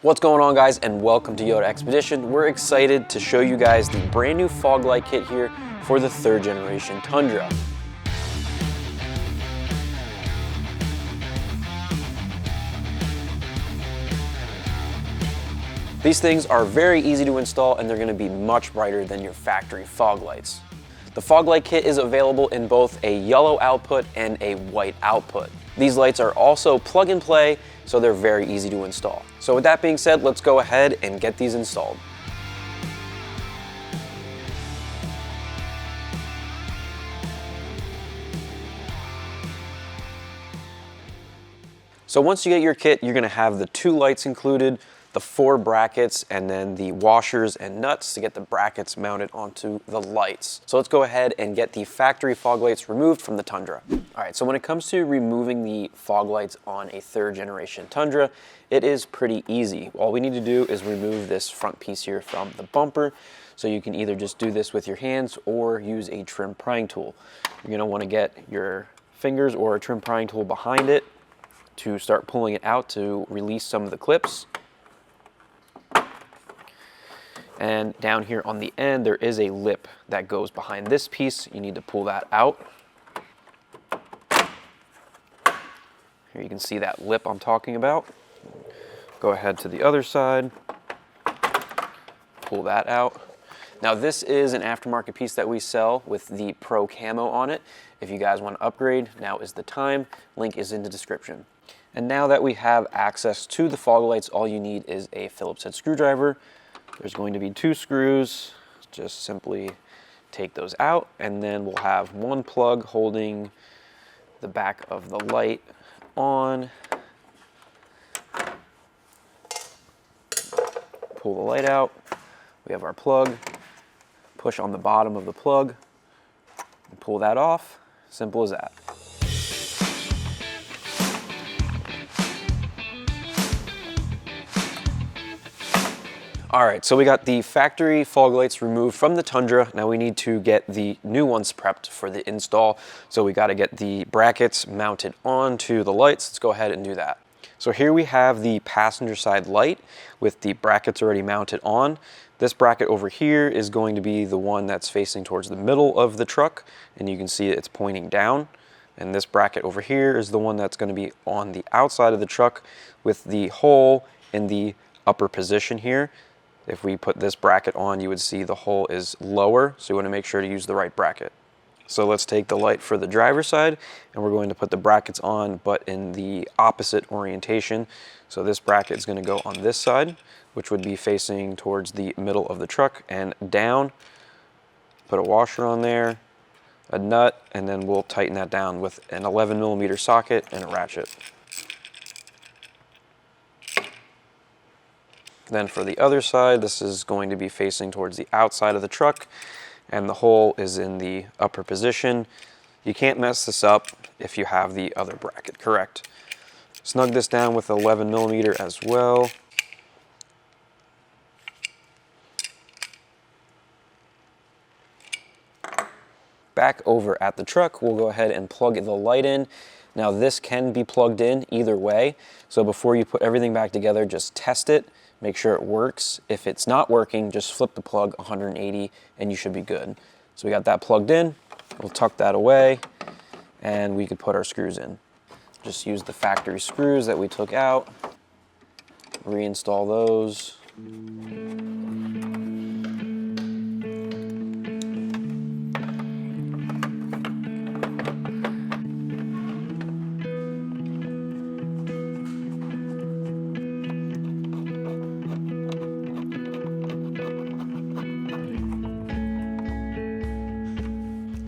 What's going on, guys, and welcome to Yota Xpedition. We're excited to show you guys the brand new fog light kit here for the 3rd generation Tundra. These things are very easy to install and they're going to be much brighter than your factory fog lights. The fog light kit is available in both a yellow output and a white output. These lights are also plug and play, so they're very easy to install. So with that being said, let's go ahead and get these installed. So once you get your kit, you're going to have the 2 lights included, the 4 brackets, and then the washers and nuts to get the brackets mounted onto the lights. So let's go ahead and get the factory fog lights removed from the Tundra. All right, so when it comes to removing the fog lights on a 3rd generation Tundra, it is pretty easy. All we need to do is remove this front piece here from the bumper. So you can either just do this with your hands or use a trim prying tool. You're gonna wanna get your fingers or a trim prying tool behind it to start pulling it out to release some of the clips. And down here on the end, there is a lip that goes behind this piece. You need to pull that out. Here you can see that lip I'm talking about. Go ahead to the other side, pull that out. Now this is an aftermarket piece that we sell with the Pro Camo on it. If you guys want to upgrade, now is the time. Link is in the description. And now that we have access to the fog lights, all you need is a Phillips head screwdriver. There's going to be 2 screws. Just simply take those out, and then we'll have 1 plug holding the back of the light on. Pull the light out. We have our plug. Push on the bottom of the plug and pull that off. Simple as that. All right, so we got the factory fog lights removed from the Tundra. Now we need to get the new ones prepped for the install. So we got to get the brackets mounted onto the lights. Let's go ahead and do that. So here we have the passenger side light with the brackets already mounted on. This bracket over here is going to be the one that's facing towards the middle of the truck, and you can see it's pointing down. And this bracket over here is the one that's going to be on the outside of the truck with the hole in the upper position here. If we put this bracket on, you would see the hole is lower, so you want to make sure to use the right bracket. So let's take the light for the driver's side, and we're going to put the brackets on, but in the opposite orientation. So this bracket is going to go on this side, which would be facing towards the middle of the truck and down. Put a washer on there, a nut, and then we'll tighten that down with an 11mm socket and a ratchet. Then for the other side, this is going to be facing towards the outside of the truck, and the hole is in the upper position. You can't mess this up if you have the other bracket correct. Snug this down with 11mm as well. Back over at the truck, we'll go ahead and plug the light in. Now this can be plugged in either way, so before you put everything back together, just test it. Make sure it works. If it's not working, just flip the plug 180 and you should be good. So we got that plugged in. We'll tuck that away and we could put our screws in. Just use the factory screws that we took out. Reinstall those.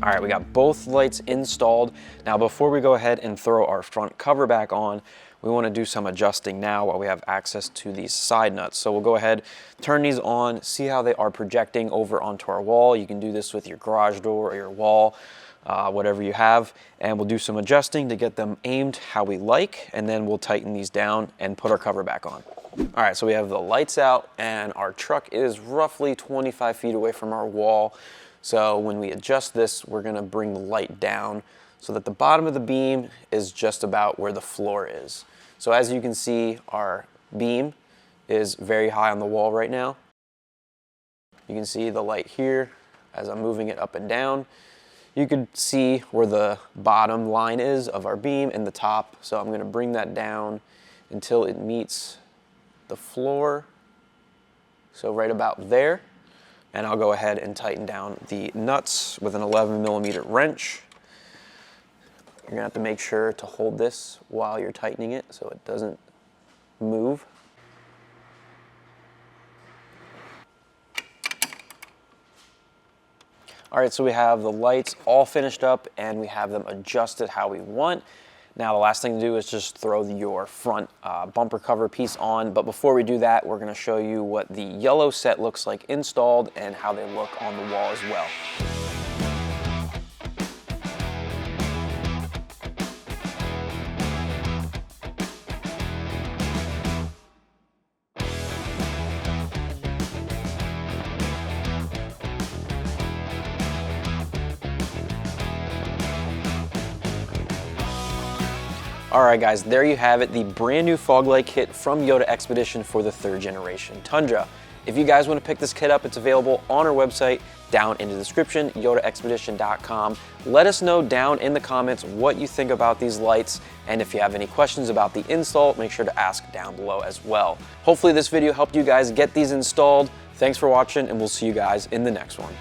All right, we got both lights installed. Now, before we go ahead and throw our front cover back on, we want to do some adjusting now while we have access to these side nuts. So we'll go ahead, turn these on, see how they are projecting over onto our wall. You can do this with your garage door or your wall, whatever you have, and we'll do some adjusting to get them aimed how we like, and then we'll tighten these down and put our cover back on. All right, so we have the lights out and our truck is roughly 25 feet away from our wall. So when we adjust this, we're gonna bring the light down so that the bottom of the beam is just about where the floor is. So as you can see, our beam is very high on the wall right now. You can see the light here as I'm moving it up and down. You could see where the bottom line is of our beam and the top. So I'm going to bring that down until it meets the floor. So right about there. And I'll go ahead and tighten down the nuts with an 11mm wrench. You're going to have to make sure to hold this while you're tightening it so it doesn't move. All right, so we have the lights all finished up and we have them adjusted how we want. Now the last thing to do is just throw your front bumper cover piece on. But before we do that, we're gonna show you what the yellow set looks like installed and how they look on the wall as well. Alright guys, there you have it, the brand new fog light kit from Yota Xpedition for the 3rd generation Tundra. If you guys want to pick this kit up, it's available on our website down in the description, yotaxpedition.com. Let us know down in the comments what you think about these lights, and if you have any questions about the install, make sure to ask down below as well. Hopefully this video helped you guys get these installed. Thanks for watching, and we'll see you guys in the next one.